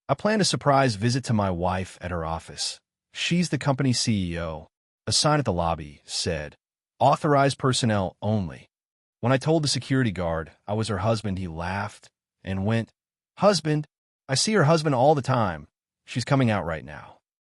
I planned a surprise visit to my wife at her office. She's the company CEO. A sign at the lobby said, "Authorized personnel only." When I told the security guard I was her husband, he laughed and went, "Husband? I see her husband all the time. She's coming out right now."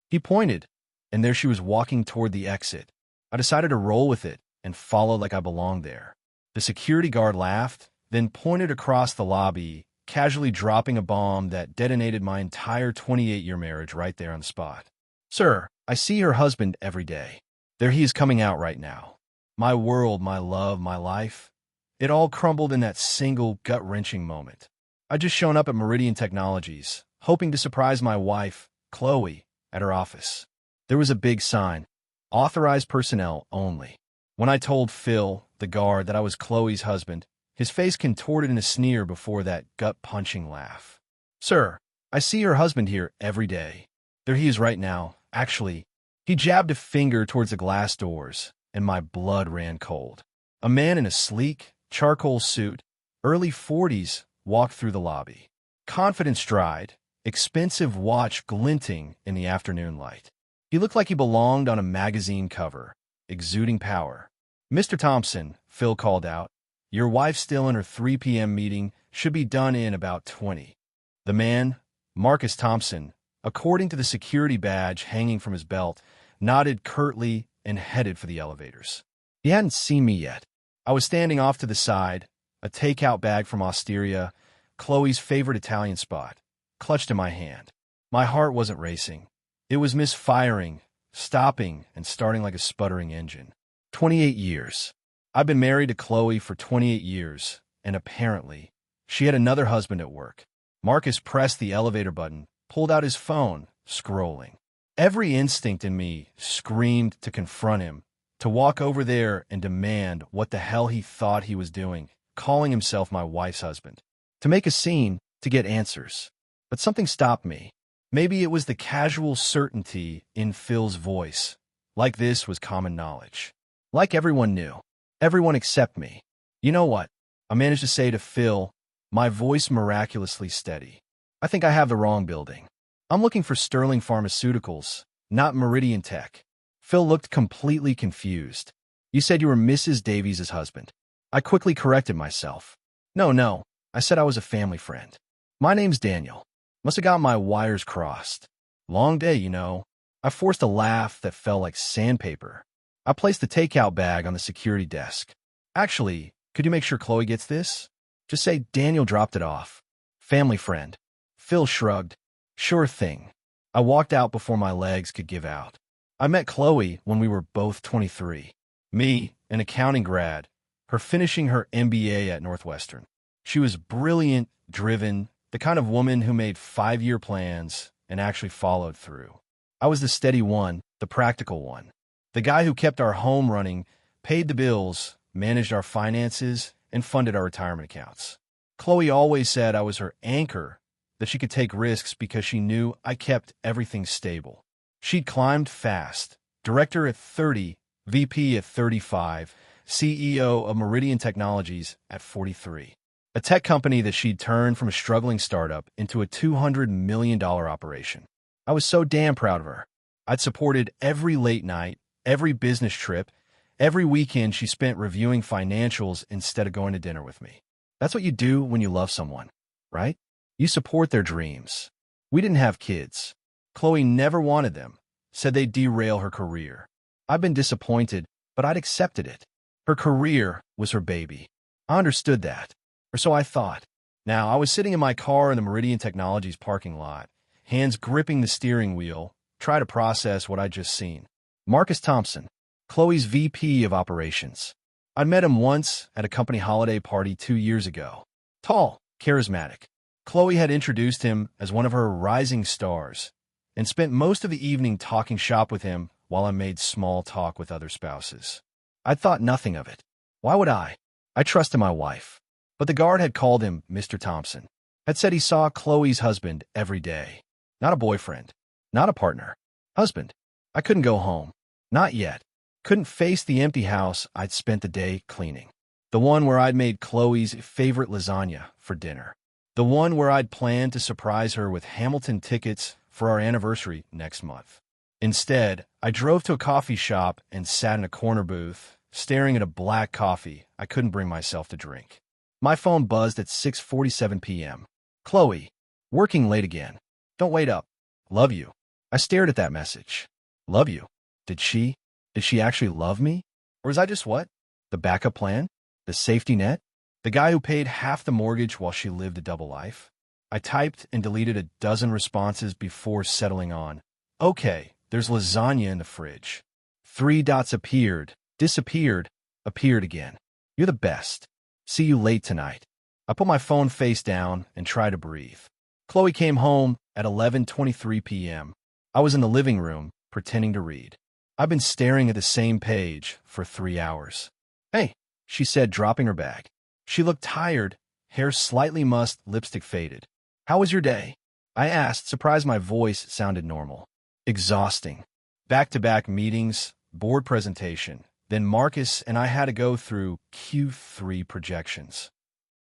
He pointed, and there she was walking toward the exit. I decided to roll with it and follow like I belonged there. The security guard laughed, then pointed across the lobby, casually dropping a bomb that detonated my entire 28-year marriage right there on the spot. "Sir, I see her husband every day. There he is coming out right now. My world, my love, my life." It all crumbled in that single gut-wrenching moment. I'd just shown up at Meridian Technologies, hoping to surprise my wife, Chloe, at her office. There was a big sign, "Authorized personnel only." When I told Phil, the guard, that I was Chloe's husband, his face contorted in a sneer before that gut-punching laugh. "Sir, I see your husband here every day. There he is right now. Actually," he jabbed a finger towards the glass doors, and my blood ran cold. A man in a sleek, charcoal suit, early 40s, walked through the lobby. Confident stride, expensive watch glinting in the afternoon light. He looked like he belonged on a magazine cover, exuding power. "Mr. Thompson," Phil called out, "your wife's still in her 3 p.m. meeting, should be done in about 20. The man, Marcus Thompson, according to the security badge hanging from his belt, nodded curtly and headed for the elevators. He hadn't seen me yet. I was standing off to the side, a takeout bag from Osteria, Chloe's favorite Italian spot, clutched in my hand. My heart wasn't racing. It was misfiring, stopping and starting like a sputtering engine. 28 years. I've been married to Chloe for 28 years, and apparently, she had another husband at work. Marcus pressed the elevator button, pulled out his phone, scrolling. Every instinct in me screamed to confront him, to walk over there and demand what the hell he thought he was doing, calling himself my wife's husband. To make a scene, to get answers. But something stopped me. Maybe it was the casual certainty in Phil's voice. Like this was common knowledge. Like everyone knew. Everyone except me. "You know what?" I managed to say to Phil, my voice miraculously steady. "I think I have the wrong building. I'm looking for Sterling Pharmaceuticals, not Meridian Tech." Phil looked completely confused. "You said you were Mrs. Davies' husband." I quickly corrected myself. No, I said I was a family friend. "My name's Daniel. Must have got my wires crossed. Long day, you know." I forced a laugh that fell like sandpaper. I placed the takeout bag on the security desk. "Actually, could you make sure Chloe gets this? Just say Daniel dropped it off. Family friend." Phil shrugged. "Sure thing." I walked out before my legs could give out. I met Chloe when we were both 23. Me, an accounting grad, her finishing her MBA at Northwestern. She was brilliant, driven, the kind of woman who made 5-year plans and actually followed through. I was the steady one, the practical one. The guy who kept our home running, paid the bills, managed our finances, and funded our retirement accounts. Chloe always said I was her anchor, that she could take risks because she knew I kept everything stable. She'd climbed fast, director at 30, VP at 35, CEO of Meridian Technologies at 43. A tech company that she'd turned from a struggling startup into a $200 million operation. I was so damn proud of her. I'd supported every late night, every business trip, every weekend she spent reviewing financials instead of going to dinner with me. That's what you do when you love someone, right? You support their dreams. We didn't have kids. Chloe never wanted them, said they'd derail her career. I've been disappointed, but I'd accepted it. Her career was her baby. I understood that, or so I thought. Now, I was sitting in my car in the Meridian Technologies parking lot, hands gripping the steering wheel, try to process what I'd just seen. Marcus Thompson, Chloe's VP of Operations. I'd met him once at a company holiday party 2 years ago. Tall, charismatic. Chloe had introduced him as one of her rising stars and spent most of the evening talking shop with him while I made small talk with other spouses. I'd thought nothing of it. Why would I? I trusted my wife. But the guard had called him Mr. Thompson, had said he saw Chloe's husband every day. Not a boyfriend, not a partner, husband. I couldn't go home. Not yet. Couldn't face the empty house I'd spent the day cleaning. The one where I'd made Chloe's favorite lasagna for dinner. The one where I'd planned to surprise her with Hamilton tickets for our anniversary next month. Instead, I drove to a coffee shop and sat in a corner booth, staring at a black coffee I couldn't bring myself to drink. My phone buzzed at 6:47 p.m. Chloe, working late again. Don't wait up. Love you. I stared at that message. Love you. Did she actually love me? Or was I just what? The backup plan? The safety net? The guy who paid half the mortgage while she lived a double life? I typed and deleted a dozen responses before settling on, okay, there's lasagna in the fridge. 3 dots appeared, disappeared, appeared again. You're the best. See you late tonight. I put my phone face down and tried to breathe. Chloe came home at 11:23 p.m. I was in the living room, pretending to read. I've been staring at the same page for 3 hours. Hey, she said, dropping her bag. She looked tired, hair slightly mussed, lipstick faded. How was your day? I asked, surprised my voice sounded normal. Exhausting. Back-to-back meetings, board presentation. Then Marcus and I had to go through Q3 projections.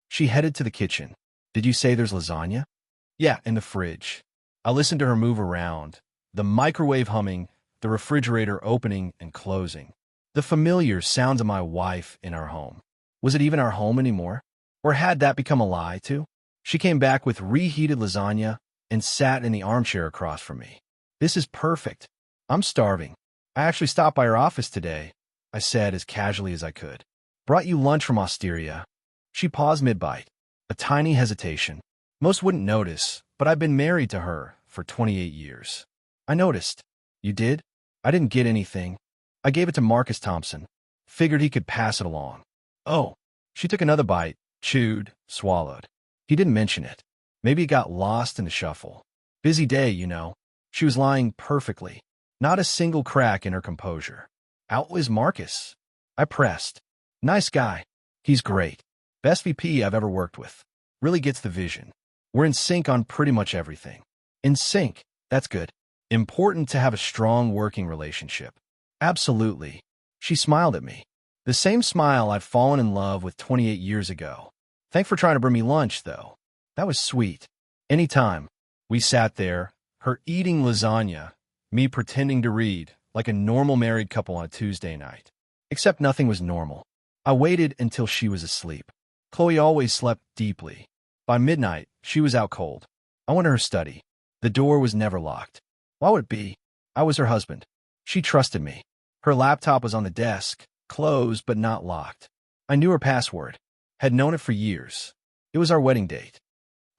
She headed to the kitchen. Did you say there's lasagna? Yeah, in the fridge. I listened to her move around, the microwave humming, the refrigerator opening and closing. The familiar sounds of my wife in our home. Was it even our home anymore? Or had that become a lie, too? She came back with reheated lasagna and sat in the armchair across from me. This is perfect. I'm starving. I actually stopped by her office today, I said as casually as I could. Brought you lunch from Osteria. She paused mid-bite. A tiny hesitation. Most wouldn't notice, but I've been married to her for 28 years. I noticed. You did? I didn't get anything. I gave it to Marcus Thompson. Figured he could pass it along. Oh. She took another bite, chewed, swallowed. He didn't mention it. Maybe it got lost in the shuffle. Busy day, you know. She was lying perfectly. Not a single crack in her composure. Out was Marcus. I pressed. Nice guy. He's great. Best VP I've ever worked with. Really gets the vision. We're in sync on pretty much everything. In sync. That's good. Important to have a strong working relationship. Absolutely. She smiled at me. The same smile I'd fallen in love with 28 years ago. Thanks for trying to bring me lunch, though. That was sweet. Anytime. We sat there, her eating lasagna, me pretending to read, like a normal married couple on a Tuesday night. Except nothing was normal. I waited until she was asleep. Chloe always slept deeply. By midnight, she was out cold. I went to her study. The door was never locked. Why would it be? I was her husband. She trusted me. Her laptop was on the desk, closed but not locked. I knew her password. Had known it for years. It was our wedding date.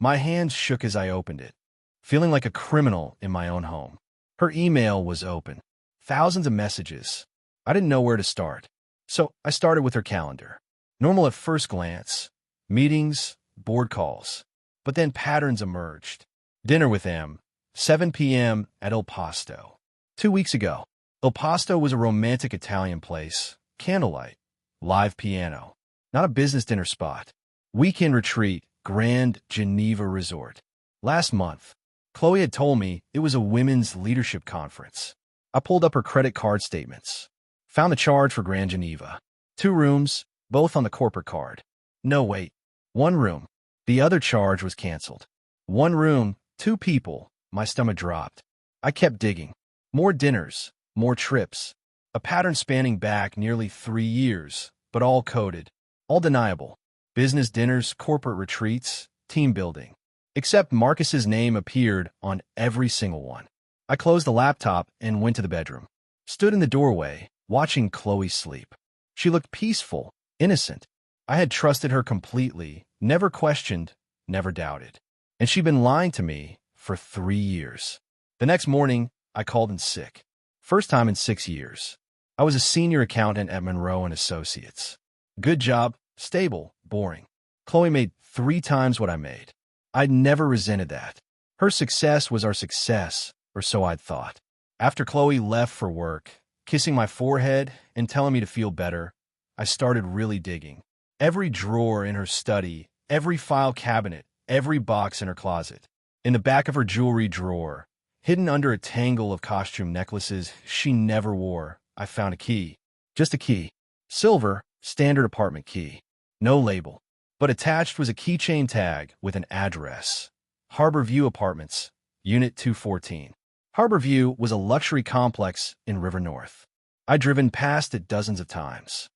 My hands shook as I opened it, feeling like a criminal in my own home. Her email was open. Thousands of messages. I didn't know where to start. So I started with her calendar. Normal at first glance. Meetings, board calls. But then patterns emerged. Dinner with M. 7 p.m. at Il Pasto. 2 weeks ago. Il Pasto was a romantic Italian place. Candlelight. Live piano. Not a business dinner spot. Weekend retreat, Grand Geneva Resort. Last month, Chloe had told me it was a women's leadership conference. I pulled up her credit card statements. Found the charge for Grand Geneva. 2 rooms, both on the corporate card. No, wait. 1 room. The other charge was canceled. 1 room, 2 people. My stomach dropped. I kept digging. More dinners, more trips. A pattern spanning back nearly 3 years, but all coded. All deniable. Business dinners, corporate retreats, team building. Except Marcus's name appeared on every single one. I closed the laptop and went to the bedroom. Stood in the doorway, watching Chloe sleep. She looked peaceful, innocent. I had trusted her completely, never questioned, never doubted. And she'd been lying to me for 3 years. The next morning, I called in sick. First time in 6 years. I was a senior accountant at Monroe and Associates. Good job, stable, boring. Chloe made 3 times what I made. I'd never resented that. Her success was our success, or so I'd thought. After Chloe left for work, kissing my forehead and telling me to feel better, I started really digging. Every drawer in her study, every file cabinet, every box in her closet. In the back of her jewelry drawer, hidden under a tangle of costume necklaces she never wore, I found a key. Just a key. Silver, standard apartment key. No label. but attached was a keychain tag with an address. Harbor View Apartments, Unit 214. Harbor View was a luxury complex in River North. I'd driven past it dozens of times.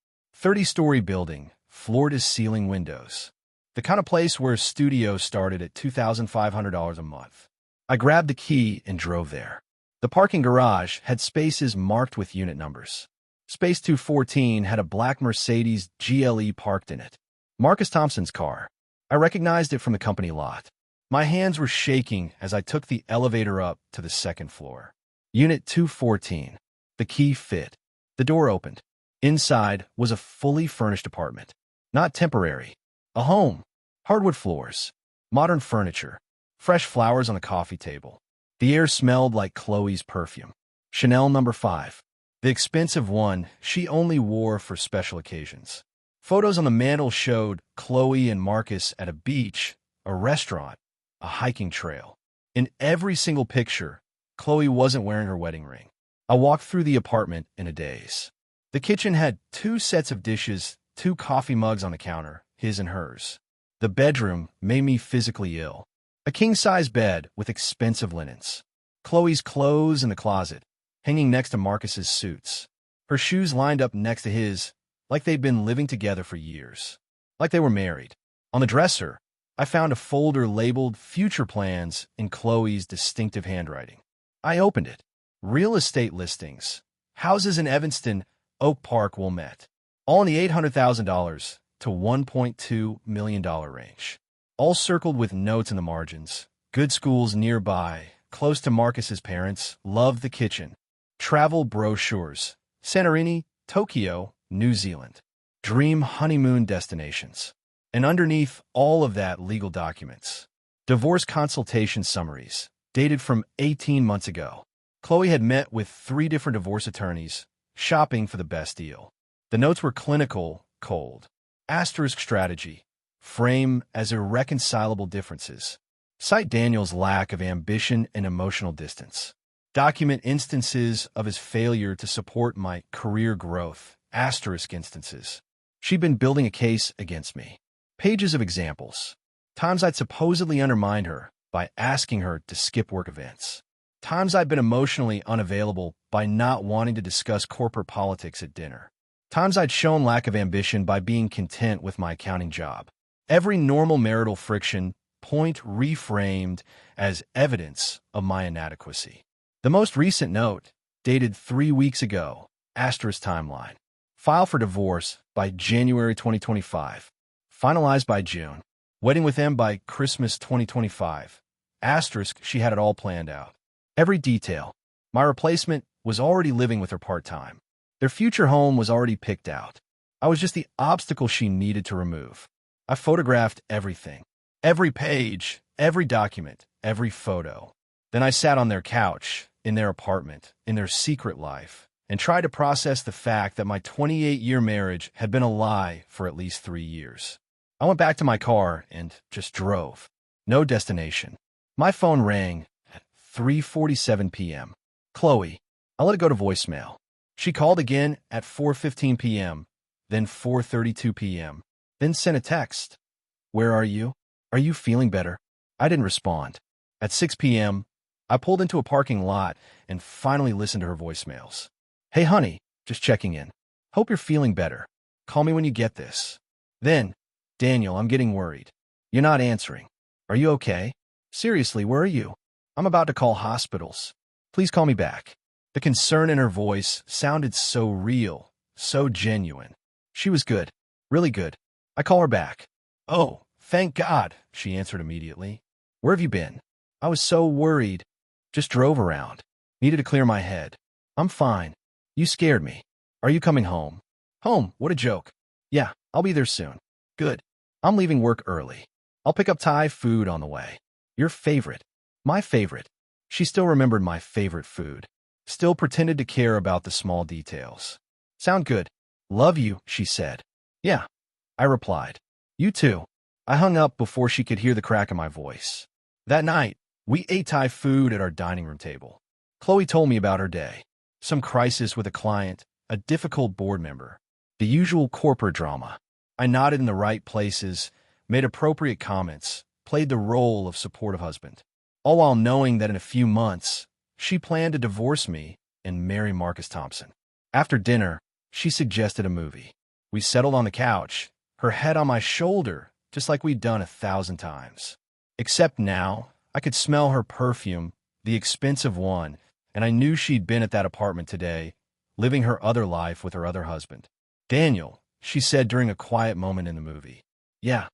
30-story building, floor-to-ceiling windows. The kind of place where studios started at $2,500 a month. I grabbed the key and drove there. The parking garage had spaces marked with unit numbers. Space 214 had a black Mercedes GLE parked in it. Marcus Thompson's car. I recognized it from the company lot. My hands were shaking as I took the elevator up to the second floor. Unit 214. The key fit. The door opened. Inside was a fully furnished apartment. Not temporary. A home. Hardwood floors. Modern furniture. Fresh flowers on the coffee table. The air smelled like Chloe's perfume. Chanel No. 5. The expensive one she only wore for special occasions. Photos on the mantel showed Chloe and Marcus at a beach, a restaurant, a hiking trail. In every single picture, Chloe wasn't wearing her wedding ring. I walked through the apartment in a daze. The kitchen had 2 sets of dishes, 2 coffee mugs on the counter, his and hers. The bedroom made me physically ill. A king-size bed with expensive linens. Chloe's clothes in the closet, hanging next to Marcus's suits. Her shoes lined up next to his, like they'd been living together for years. Like they were married. On the dresser, I found a folder labeled Future Plans in Chloe's distinctive handwriting. I opened it. Real estate listings. Houses in Evanston, Oak Park, Wilmette. All in the $800,000 to $1.2 million range. All circled with notes in the margins. Good schools nearby, close to Marcus's parents, loved the kitchen. Travel brochures. Santorini, Tokyo, New Zealand. Dream honeymoon destinations. And underneath all of that, legal documents. Divorce consultation summaries, dated from 18 months ago. Chloe had met with 3 different divorce attorneys, shopping for the best deal. The notes were clinical, cold. Asterisk strategy. Frame as irreconcilable differences. Cite Daniel's lack of ambition and emotional distance. Document instances of his failure to support my career growth. Asterisk instances. She'd been building a case against me. Pages of examples. Times I'd supposedly undermined her by asking her to skip work events. Times I'd been emotionally unavailable by not wanting to discuss corporate politics at dinner. Times I'd shown lack of ambition by being content with my accounting job. Every normal marital friction point reframed as evidence of my inadequacy. The most recent note, dated 3 weeks ago, asterisk timeline. File for divorce by January 2025. Finalized by June. Wedding with them by Christmas 2025. Asterisk, she had it all planned out. Every detail. My replacement was already living with her part-time. Their future home was already picked out. I was just the obstacle she needed to remove. I photographed everything. Every page, every document, every photo. Then I sat on their couch, in their apartment, in their secret life, and tried to process the fact that my 28-year marriage had been a lie for at least 3 years. I went back to my car and just drove. No destination. My phone rang at 3:47 p.m. Chloe. I let it go to voicemail. She called again at 4:15 p.m., then 4:32 p.m., then sent a text. Where are you? Are you feeling better? I didn't respond. At 6 p.m., I pulled into a parking lot and finally listened to her voicemails. Hey, honey, just checking in. Hope you're feeling better. Call me when you get this. Then, Daniel, I'm getting worried. You're not answering. Are you okay? Seriously, where are you? I'm about to call hospitals. Please call me back. The concern in her voice sounded so real, so genuine. She was good. Really good. I call her back. Oh, thank God, she answered immediately. Where have you been? I was so worried. Just drove around. Needed to clear my head. I'm fine. You scared me. Are you coming home? Home? What a joke. Yeah, I'll be there soon. Good. I'm leaving work early. I'll pick up Thai food on the way. Your favorite. My favorite. She still remembered my favorite food. Still pretended to care about the small details. Sound good. Love you, she said. Yeah, I replied. You too. I hung up before she could hear the crack in my voice. That night, we ate Thai food at our dining room table. Chloe told me about her day. Some crisis with a client, a difficult board member. The usual corporate drama. I nodded in the right places, made appropriate comments, played the role of supportive husband, all while knowing that in a few months, she planned to divorce me and marry Marcus Thompson. After dinner, she suggested a movie. We settled on the couch, her head on my shoulder, just like we'd done 1,000 times. Except now, I could smell her perfume, the expensive one, and I knew she'd been at that apartment today, living her other life with her other husband. "Daniel," she said during a quiet moment in the movie. "Yeah.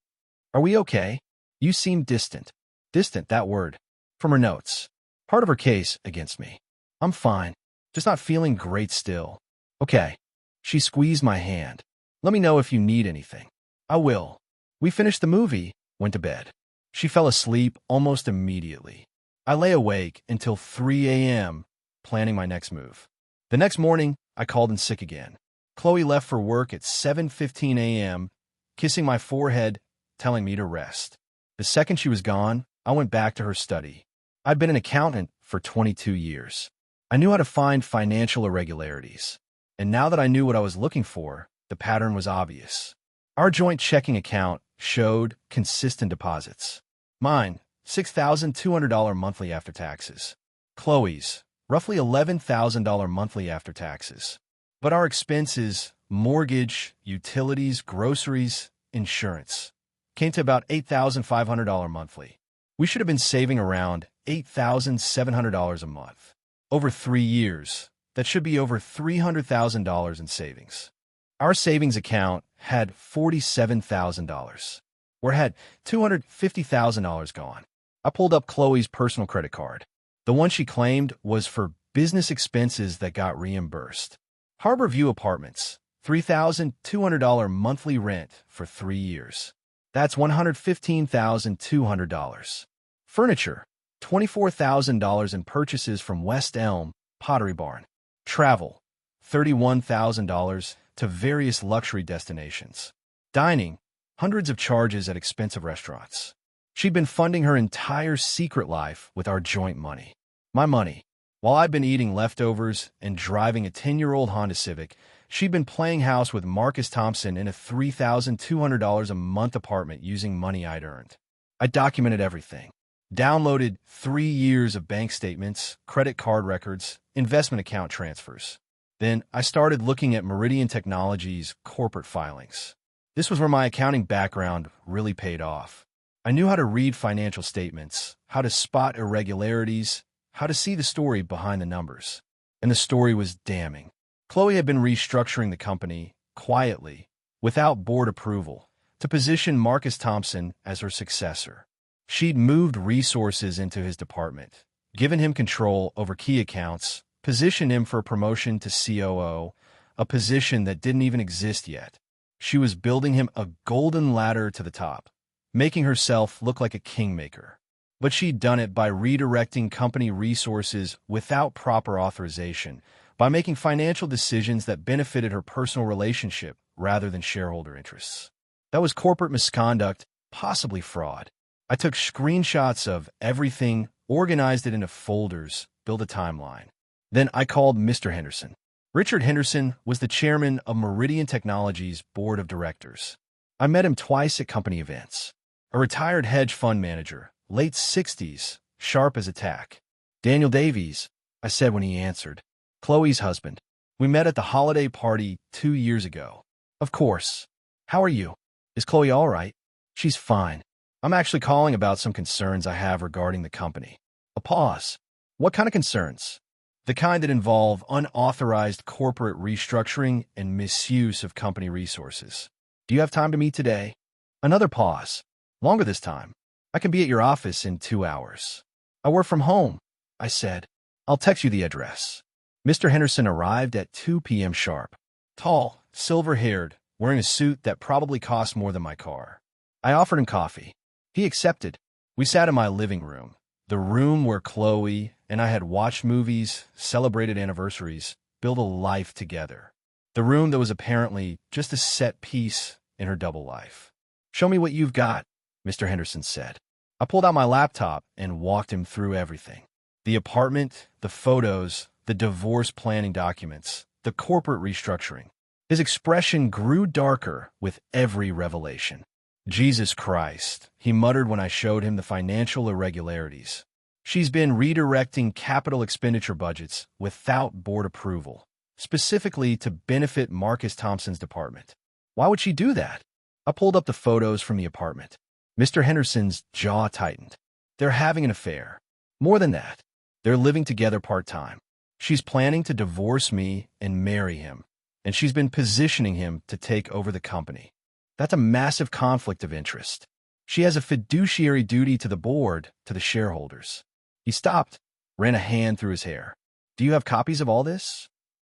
Are we okay? You seem distant." Distant, that word. From her notes. Part of her case against me. "I'm fine. Just not feeling great still." "Okay." She squeezed my hand. "Let me know if you need anything." "I will." We finished the movie, went to bed. She fell asleep almost immediately. I lay awake until 3 a.m., planning my next move. The next morning, I called in sick again. Chloe left for work at 7:15 a.m., kissing my forehead, telling me to rest. The second she was gone, I went back to her study. I'd been an accountant for 22 years. I knew how to find financial irregularities. And now that I knew what I was looking for, the pattern was obvious. Our joint checking account showed consistent deposits. Mine, $6,200 monthly after taxes. Chloe's, roughly $11,000 monthly after taxes. But our expenses, mortgage, utilities, groceries, insurance, came to about $8,500 monthly. We should have been saving around $8,700 a month. Over 3 years, that should be over $300,000 in savings. Our savings account had $47,000, or had $250,000 gone. I pulled up Chloe's personal credit card. The one she claimed was for business expenses that got reimbursed. Harbor View Apartments, $3,200 monthly rent for 3 years. That's $115,200. Furniture, $24,000 in purchases from West Elm, Pottery Barn. Travel, $31,000 to various luxury destinations. Dining, hundreds of charges at expensive restaurants. She'd been funding her entire secret life with our joint money. My money. While I'd been eating leftovers and driving a 10-year-old Honda Civic, she'd been playing house with Marcus Thompson in a $3,200 a month apartment using money I'd earned. I documented everything. Downloaded 3 years of bank statements, credit card records, investment account transfers. Then I started looking at Meridian Technologies' corporate filings. This was where my accounting background really paid off. I knew how to read financial statements, how to spot irregularities, how to see the story behind the numbers. And the story was damning. Chloe had been restructuring the company, quietly, without board approval, to position Marcus Thompson as her successor. She'd moved resources into his department, given him control over key accounts, positioned him for a promotion to COO, a position that didn't even exist yet. She was building him a golden ladder to the top, making herself look like a kingmaker. But she'd done it by redirecting company resources without proper authorization, by making financial decisions that benefited her personal relationship rather than shareholder interests. That was corporate misconduct, possibly fraud. I took screenshots of everything, organized it into folders, built a timeline. Then I called Mr. Henderson. Richard Henderson was the chairman of Meridian Technologies' board of directors. I met him twice at company events. A retired hedge fund manager, late 60s, sharp as a tack. "Daniel Davies," I said when he answered. "Chloe's husband. We met at the holiday party 2 years ago." "Of course. How are you? Is Chloe all right?" "She's fine. I'm actually calling about some concerns I have regarding the company." A pause. "What kind of concerns?" "The kind that involve unauthorized corporate restructuring and misuse of company resources." "Do you have time to meet today?" Another pause. Longer this time. "I can be at your office in 2 hours." "I work from home," I said. "I'll text you the address." Mr. Henderson arrived at 2 p.m. sharp. Tall, silver-haired, wearing a suit that probably cost more than my car. I offered him coffee. He accepted. We sat in my living room, the room where Chloe and I had watched movies, celebrated anniversaries, built a life together. The room that was apparently just a set piece in her double life. "Show me what you've got," Mr. Henderson said. I pulled out my laptop and walked him through everything. The apartment, the photos, the divorce planning documents, the corporate restructuring. His expression grew darker with every revelation. Jesus Christ, he muttered when I showed him the financial irregularities. She's been redirecting capital expenditure budgets without board approval, specifically to benefit Marcus Thompson's department. Why would she do that? I pulled up the photos from the apartment. Mr. Henderson's jaw tightened. They're having an affair. More than that, they're living together part-time. She's planning to divorce me and marry him, and she's been positioning him to take over the company. That's a massive conflict of interest. She has a fiduciary duty to the board, to the shareholders. He stopped, ran a hand through his hair. Do you have copies of all this?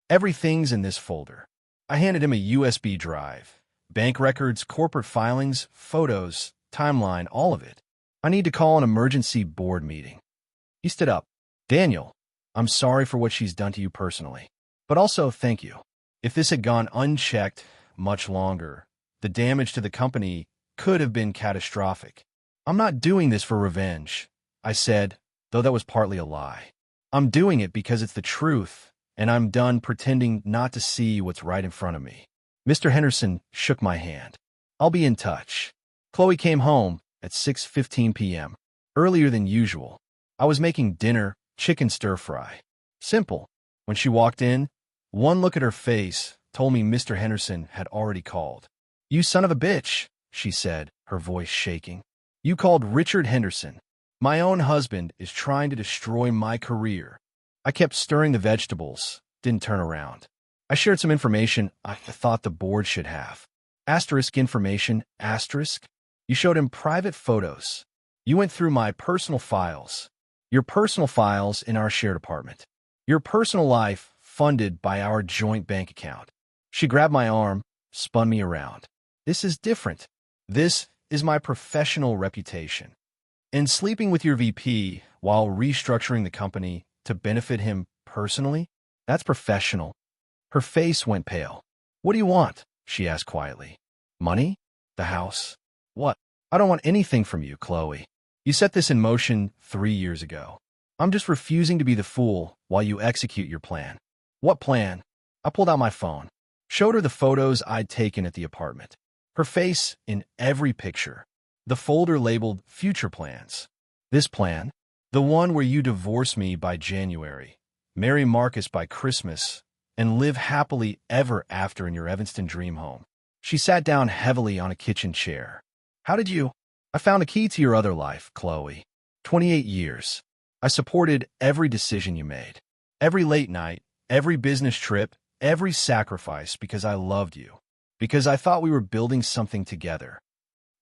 Everything's in this folder. I handed him a USB drive. Bank records, corporate filings, photos, timeline, all of it. I need to call an emergency board meeting. He stood up. Daniel, I'm sorry for what she's done to you personally, but also thank you. If this had gone unchecked much longer, the damage to the company could have been catastrophic. I'm not doing this for revenge, I said, though that was partly a lie. I'm doing it because it's the truth, and I'm done pretending not to see what's right in front of me. Mr. Henderson shook my hand. I'll be in touch. Chloe came home at 6:15 p.m., earlier than usual. I was making dinner, chicken stir-fry. Simple. When she walked in, one look at her face told me Mr. Henderson had already called. You son of a bitch, she said, her voice shaking. You called Richard Henderson. My own husband is trying to destroy my career. I kept stirring the vegetables, didn't turn around. I shared some information I thought the board should have. Asterisk information, asterisk. You showed him private photos. You went through my personal files. Your personal files in our shared apartment. Your personal life funded by our joint bank account. She grabbed my arm, spun me around. This is different. This is my professional reputation. And sleeping with your VP while restructuring the company to benefit him personally, that's professional. Her face went pale. What do you want? She asked quietly. Money? The house? What? I don't want anything from you, Chloe. You set this in motion 3 years ago. I'm just refusing to be the fool while you execute your plan. What plan? I pulled out my phone, showed her the photos I'd taken at the apartment. Her face in every picture. The folder labeled Future Plans. This plan, the one where you divorce me by January, marry Marcus by Christmas, and live happily ever after in your Evanston dream home. She sat down heavily on a kitchen chair. How did you? I found a key to your other life, Chloe. 28 years. I supported every decision you made. Every late night, every business trip, every sacrifice because I loved you. Because I thought we were building something together.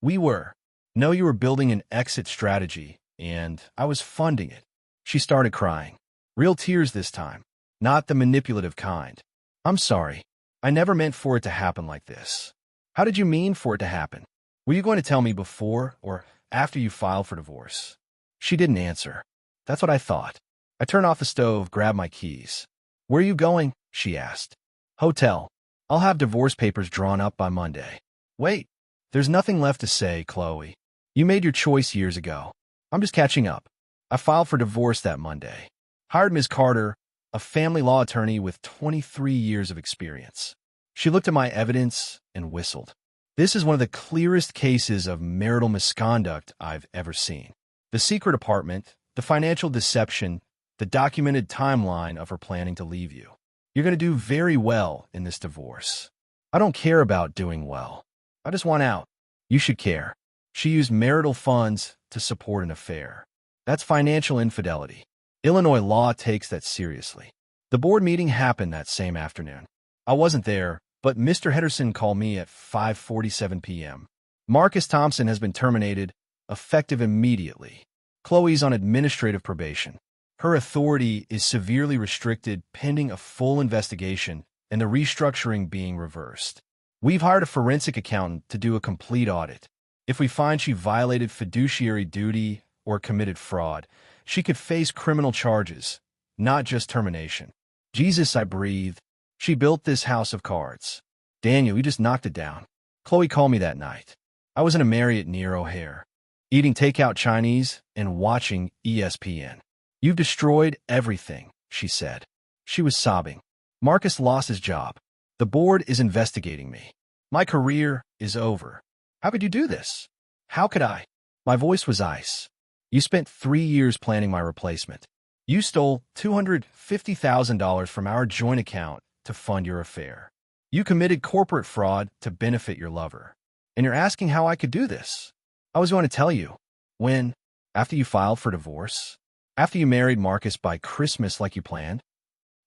We were. No, you were building an exit strategy, and I was funding it. She started crying. Real tears this time, not the manipulative kind. I'm sorry. I never meant for it to happen like this. How did you mean for it to happen? Were you going to tell me before or after you filed for divorce? She didn't answer. That's what I thought. I turned off the stove, grabbed my keys. Where are you going? She asked. Hotel. I'll have divorce papers drawn up by Monday. Wait. There's nothing left to say, Chloe. You made your choice years ago. I'm just catching up. I filed for divorce that Monday. Hired Ms. Carter, a family law attorney with 23 years of experience. She looked at my evidence and whistled. This is one of the clearest cases of marital misconduct I've ever seen. The secret apartment, the financial deception, the documented timeline of her planning to leave you. You're going to do very well in this divorce. I don't care about doing well. I just want out. You should care. She used marital funds to support an affair. That's financial infidelity. Illinois law takes that seriously. The board meeting happened that same afternoon. I wasn't there, but Mr. Henderson called me at 5:47 p.m. Marcus Thompson has been terminated, effective immediately. Chloe's on administrative probation. Her authority is severely restricted pending a full investigation and the restructuring being reversed. We've hired a forensic accountant to do a complete audit. If we find she violated fiduciary duty or committed fraud, she could face criminal charges, not just termination. Jesus, I breathed. She built this house of cards. Daniel, you just knocked it down. Chloe called me that night. I was in a Marriott near O'Hare, eating takeout Chinese and watching ESPN. You've destroyed everything, she said. She was sobbing. Marcus lost his job. The board is investigating me. My career is over. How could you do this? How could I? My voice was ice. You spent 3 years planning my replacement. You stole $250,000 from our joint account to fund your affair. You committed corporate fraud to benefit your lover. And you're asking how I could do this? I was going to tell you. When? After you filed for divorce? After you married Marcus by Christmas like you planned?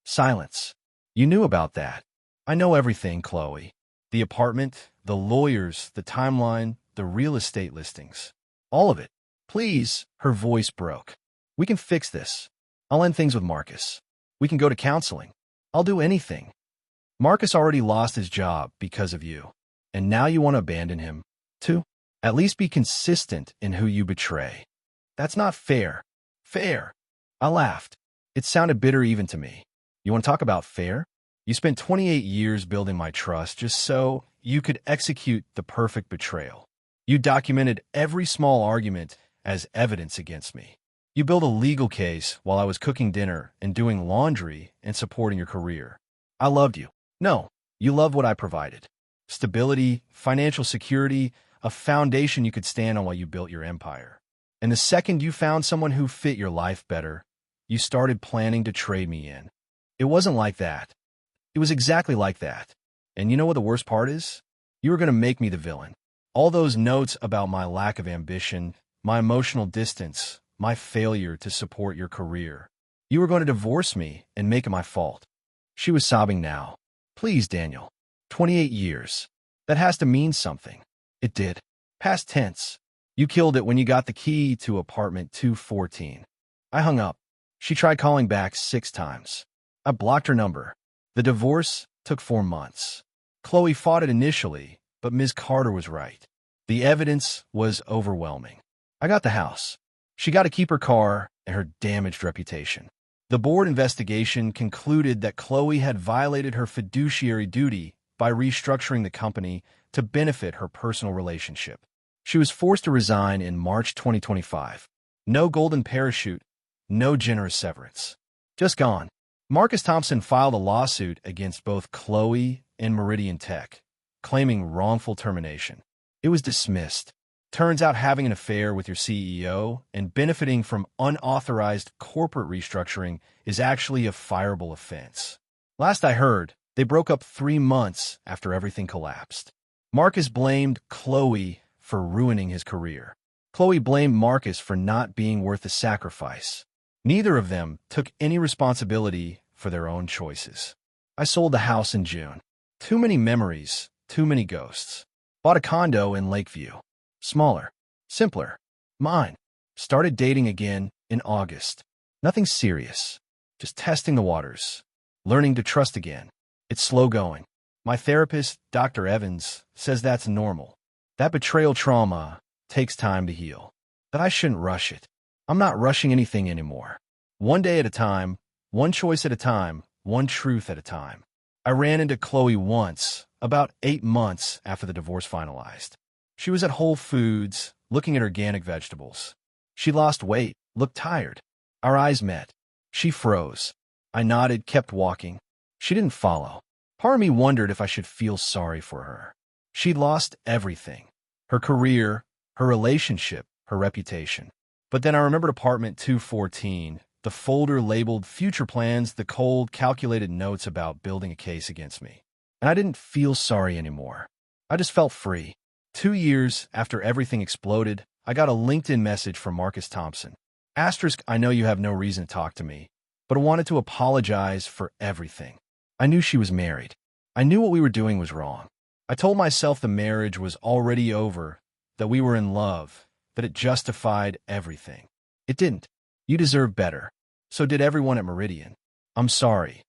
Silence. You knew about that. I know everything, Chloe. The apartment, the lawyers, the timeline, the real estate listings. All of it. Please, her voice broke. We can fix this. I'll end things with Marcus. We can go to counseling. I'll do anything. Marcus already lost his job because of you. And now you want to abandon him, too? At least be consistent in who you betray. That's not fair. Fair. I laughed. It sounded bitter even to me. You want to talk about fair? You spent 28 years building my trust just so you could execute the perfect betrayal. You documented every small argument as evidence against me. You built a legal case while I was cooking dinner and doing laundry and supporting your career. I loved you. No, you loved what I provided. Stability, financial security, a foundation you could stand on while you built your empire. And the second you found someone who fit your life better, you started planning to trade me in. It wasn't like that. It was exactly like that. And you know what the worst part is? You were going to make me the villain. All those notes about my lack of ambition, my emotional distance, my failure to support your career. You were going to divorce me and make it my fault. She was sobbing now. Please, Daniel. 28 years. That has to mean something. It did. Past tense. You killed it when you got the key to apartment 214. I hung up. She tried calling back 6 times. I blocked her number. The divorce took 4 months. Chloe fought it initially, but Ms. Carter was right. The evidence was overwhelming. I got the house. She got to keep her car and her damaged reputation. The board investigation concluded that Chloe had violated her fiduciary duty by restructuring the company to benefit her personal relationship. She was forced to resign in March 2025. No golden parachute, no generous severance. Just gone. Marcus Thompson filed a lawsuit against both Chloe and Meridian Tech, claiming wrongful termination. It was dismissed. Turns out having an affair with your CEO and benefiting from unauthorized corporate restructuring is actually a fireable offense. Last I heard, they broke up 3 months after everything collapsed. Marcus blamed Chloe for ruining his career. Chloe blamed Marcus for not being worth the sacrifice. Neither of them took any responsibility for their own choices. I sold the house in June. Too many memories, too many ghosts. Bought a condo in Lakeview. Smaller, simpler, mine. Started dating again in August. Nothing serious, just testing the waters, learning to trust again. It's slow going. My therapist, Dr. Evans, says that's normal. That betrayal trauma takes time to heal. That I shouldn't rush it. I'm not rushing anything anymore. One day at a time, one choice at a time, one truth at a time. I ran into Chloe once, about 8 months after the divorce finalized. She was at Whole Foods, looking at organic vegetables. She lost weight, looked tired. Our eyes met. She froze. I nodded, kept walking. She didn't follow. Part of me wondered if I should feel sorry for her. She'd lost everything. Her career, her relationship, her reputation. But then I remembered apartment 214, the folder labeled future plans, the cold, calculated notes about building a case against me. And I didn't feel sorry anymore. I just felt free. 2 years after everything exploded, I got a LinkedIn message from Marcus Thompson. Asterisk, I know you have no reason to talk to me, but I wanted to apologize for everything. I knew she was married. I knew what we were doing was wrong. I told myself the marriage was already over, that we were in love, that it justified everything. It didn't. You deserve better. So did everyone at Meridian. I'm sorry.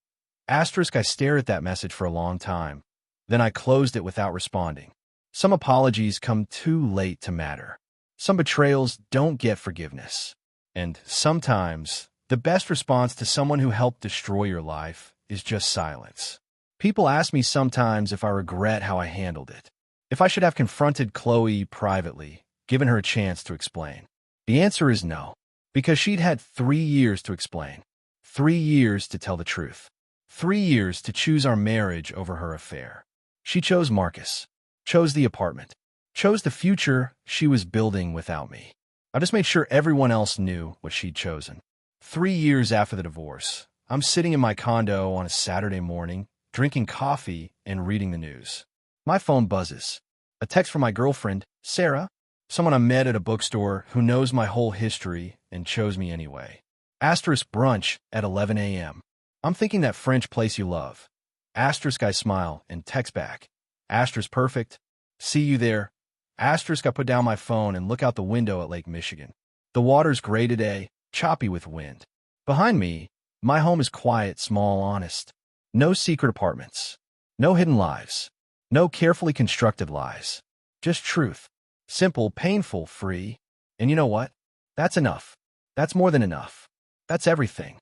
Asterisk, I stared at that message for a long time. Then I closed it without responding. Some apologies come too late to matter. Some betrayals don't get forgiveness. And sometimes, the best response to someone who helped destroy your life is just silence. People ask me sometimes if I regret how I handled it. If I should have confronted Chloe privately, given her a chance to explain. The answer is no. Because she'd had 3 years to explain. 3 years to tell the truth. 3 years to choose our marriage over her affair. She chose Marcus. Chose the apartment. Chose the future she was building without me. I just made sure everyone else knew what she'd chosen. 3 years after the divorce, I'm sitting in my condo on a Saturday morning, drinking coffee and reading the news. My phone buzzes. A text from my girlfriend, Sarah, someone I met at a bookstore who knows my whole history and chose me anyway. Asterisk brunch at 11 a.m. I'm thinking that French place you love. Asterisk I smile and text back. Asterisk perfect. See you there. Asterisk I put down my phone and look out the window at Lake Michigan. The water's gray today, choppy with wind. Behind me, my home is quiet, small, honest. No secret apartments. No hidden lives. No carefully constructed lies. Just truth. Simple, painful, free. And you know what? That's enough. That's more than enough. That's everything.